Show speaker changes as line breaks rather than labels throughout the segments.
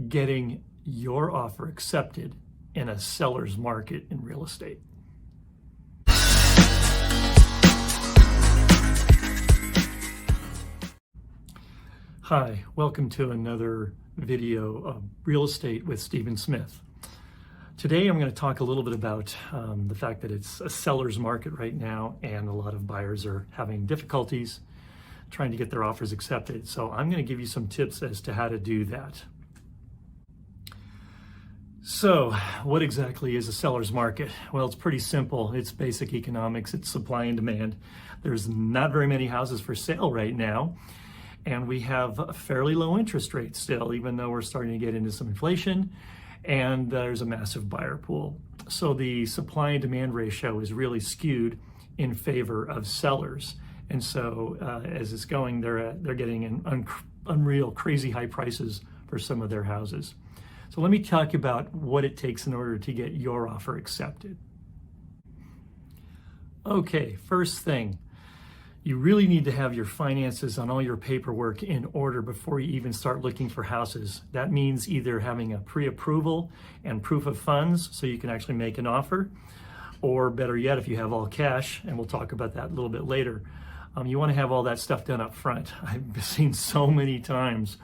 getting your offer accepted in a seller's market in real estate. Hi, welcome to another video of Real Estate with Stephen Smith. Today I'm going to talk a little bit about the fact that it's a seller's market right now and a lot of buyers are having difficulties trying to get their offers accepted. So I'm going to give you some tips as to how to do that. So what exactly is a seller's market? Well, it's pretty simple. It's basic economics. It's supply and demand. There's not very many houses for sale right now, and we have a fairly low interest rate still, even though we're starting to get into some inflation, and there's a massive buyer pool. So the supply and demand ratio is really skewed in favor of sellers. And so as it's going, they're getting unreal, crazy high prices for some of their houses. So let me talk about what it takes in order to get your offer accepted. Okay, first thing, you really need to have your finances on all your paperwork in order before you even start looking for houses. That means either having a pre-approval and proof of funds so you can actually make an offer, or better yet, if you have all cash, and we'll talk about that a little bit later, you want to have all that stuff done up front. I've seen so many times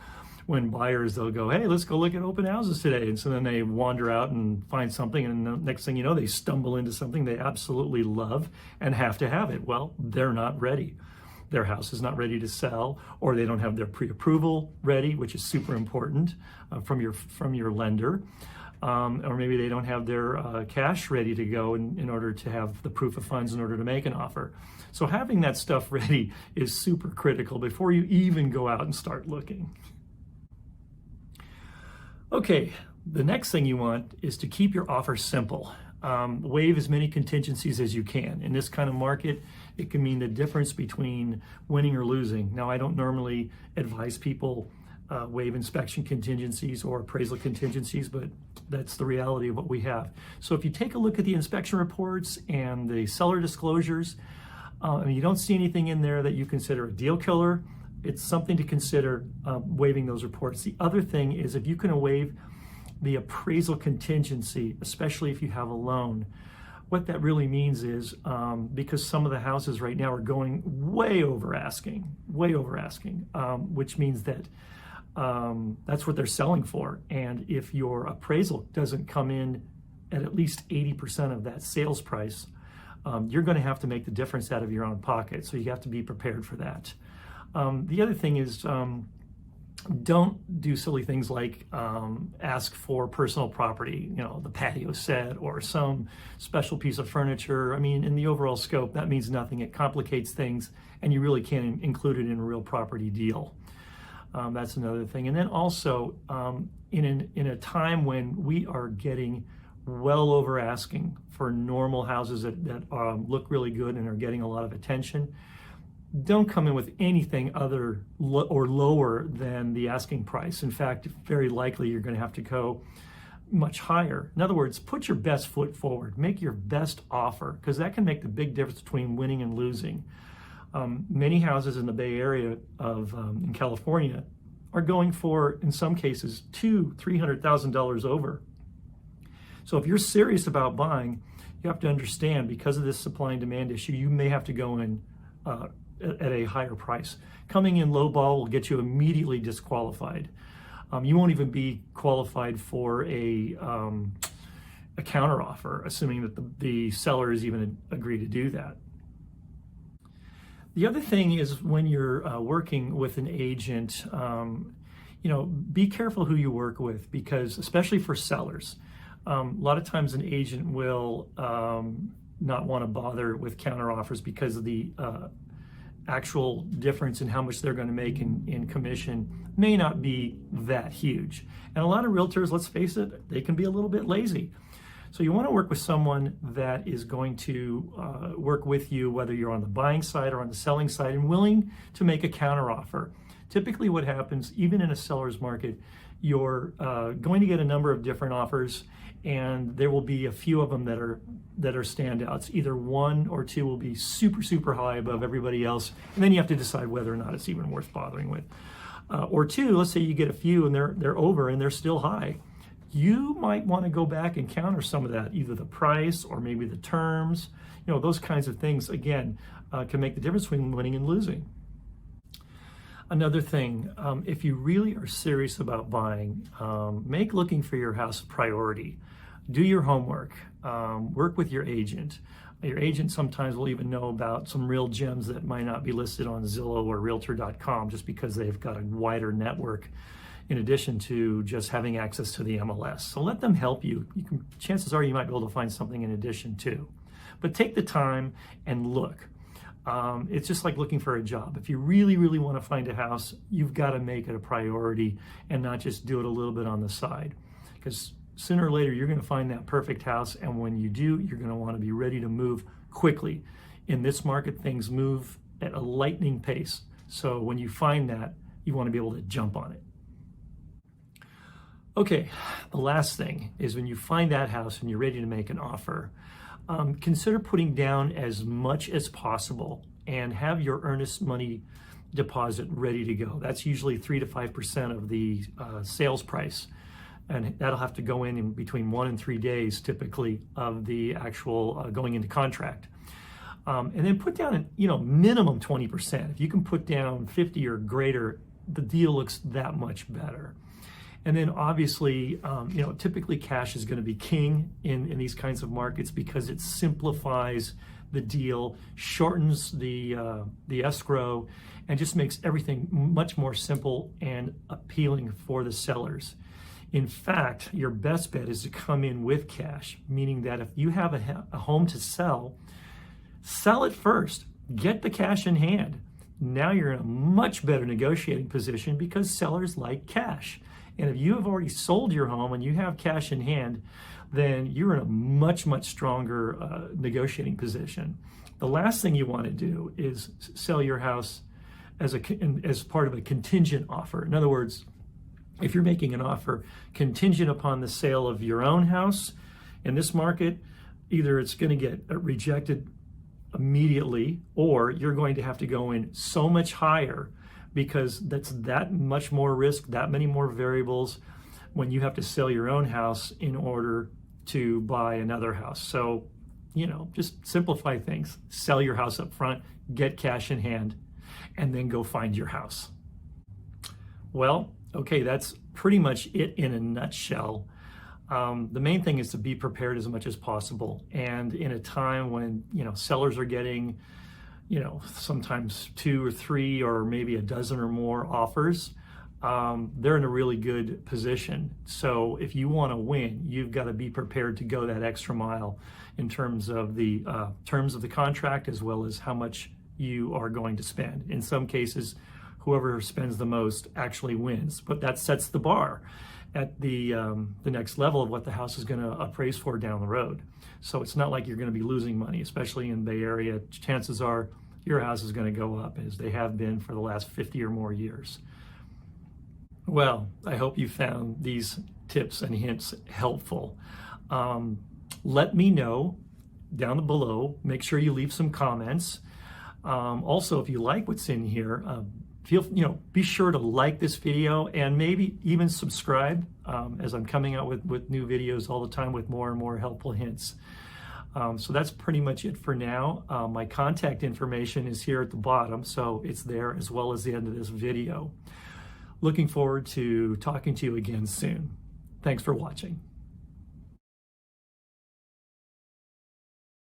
when buyers, they'll go, hey, let's go look at open houses today. And so then they wander out and find something, and the next thing you know, they stumble into something they absolutely love and have to have it. Well, they're not ready. Their house is not ready to sell, or they don't have their pre-approval ready, which is super important from your lender. Or maybe they don't have their cash ready to go in order to have the proof of funds in order to make an offer. So having that stuff ready is super critical before you even go out and start looking. Okay, the next thing you want is to keep your offer simple. Waive as many contingencies as you can. In this kind of market, it can mean the difference between winning or losing. Now, I don't normally advise people waive inspection contingencies or appraisal contingencies, but that's the reality of what we have. So if you take a look at the inspection reports and the seller disclosures, and you don't see anything in there that you consider a deal killer, it's something to consider waiving those reports. The other thing is, if you can waive the appraisal contingency, especially if you have a loan, what that really means is, because some of the houses right now are going way over asking, which means that that's what they're selling for. And if your appraisal doesn't come in at least 80% of that sales price, you're going to have to make the difference out of your own pocket. So you have to be prepared for that. The other thing is, don't do silly things like ask for personal property, the patio set or some special piece of furniture. I mean, in the overall scope, that means nothing. It complicates things, and you really can't include it in a real property deal. That's another thing. And then also, in a time when we are getting well over asking for normal houses that look really good and are getting a lot of attention, don't come in with anything other or lower than the asking price. In fact, very likely you're going to have to go much higher. In other words, put your best foot forward, make your best offer, because that can make the big difference between winning and losing. Many houses in the Bay Area in California are going for, in some cases, $200,000-$300,000 over. So if you're serious about buying, you have to understand, because of this supply and demand issue, you may have to go in at a higher price. Coming in low ball will get you immediately disqualified. You won't even be qualified for a counteroffer, assuming that the sellers even agree to do that. The other thing is, when you're working with an agent, be careful who you work with, because especially for sellers, a lot of times an agent will not want to bother with counteroffers because of the actual difference in how much they're going to make in commission may not be that huge. And a lot of realtors, let's face it, they can be a little bit lazy. So you want to work with someone that is going to work with you, whether you're on the buying side or on the selling side, and willing to make a counteroffer. Typically what happens, even in a seller's market, you're going to get a number of different offers, and there will be a few of them that are standouts. Either one or two will be super, super high above everybody else, and then you have to decide whether or not it's even worth bothering with. Or two, let's say you get a few and they're over and they're still high. You might want to go back and counter some of that, either the price or maybe the terms. Those kinds of things, again, can make the difference between winning and losing. Another thing, if you really are serious about buying, make looking for your house a priority. Do your homework. Work with your agent. Your agent sometimes will even know about some real gems that might not be listed on Zillow or Realtor.com just because they've got a wider network in addition to just having access to the MLS. So let them help you. Chances are you might be able to find something in addition too. But take the time and look. It's just like looking for a job. If you really, really want to find a house, you've got to make it a priority and not just do it a little bit on the side. Because sooner or later, you're going to find that perfect house. And when you do, you're going to want to be ready to move quickly. In this market, things move at a lightning pace. So when you find that, you want to be able to jump on it. Okay, the last thing is when you find that house and you're ready to make an offer, consider putting down as much as possible and have your earnest money deposit ready to go. That's usually 3 to 5% of the sales price. And that'll have to go in between 1 and 3 days, typically, of the actual going into contract. And then put down, minimum 20%. If you can put down 50 or greater, the deal looks that much better. And then obviously, typically cash is going to be king in these kinds of markets because it simplifies the deal, shortens the escrow, and just makes everything much more simple and appealing for the sellers. In fact, your best bet is to come in with cash, meaning that if you have a home to sell it first, get the cash in hand. Now you're in a much better negotiating position because sellers like cash. And if you have already sold your home and you have cash in hand, then you're in a much, much stronger negotiating position. The last thing you want to do is sell your house as part of a contingent offer. In other words, if you're making an offer contingent upon the sale of your own house in this market, either it's going to get rejected immediately or you're going to have to go in so much higher because that's that much more risk, that many more variables when you have to sell your own house in order to buy another house. So, just simplify things. Sell your house up front, get cash in hand, and then go find your house. Well, okay, that's pretty much it in a nutshell. The main thing is to be prepared as much as possible. And in a time when, sellers are getting sometimes 2 or 3 or maybe a dozen or more offers, they're in a really good position. So if you want to win, you've got to be prepared to go that extra mile in terms of the contract as well as how much you are going to spend. In some cases, whoever spends the most actually wins, but that sets the bar at the next level of what the house is going to appraise for down the road. So it's not like you're going to be losing money, especially in the Bay Area. Chances are your house is going to go up as they have been for the last 50 or more years. Well, I hope you found these tips and hints helpful. Let me know down below. Make sure you leave some comments. Also, if you like what's in here, be sure to like this video and maybe even subscribe as I'm coming out with new videos all the time with more and more helpful hints. So that's pretty much it for now. My contact information is here at the bottom, so it's there as well as the end of this video. Looking forward to talking to you again soon. Thanks for watching.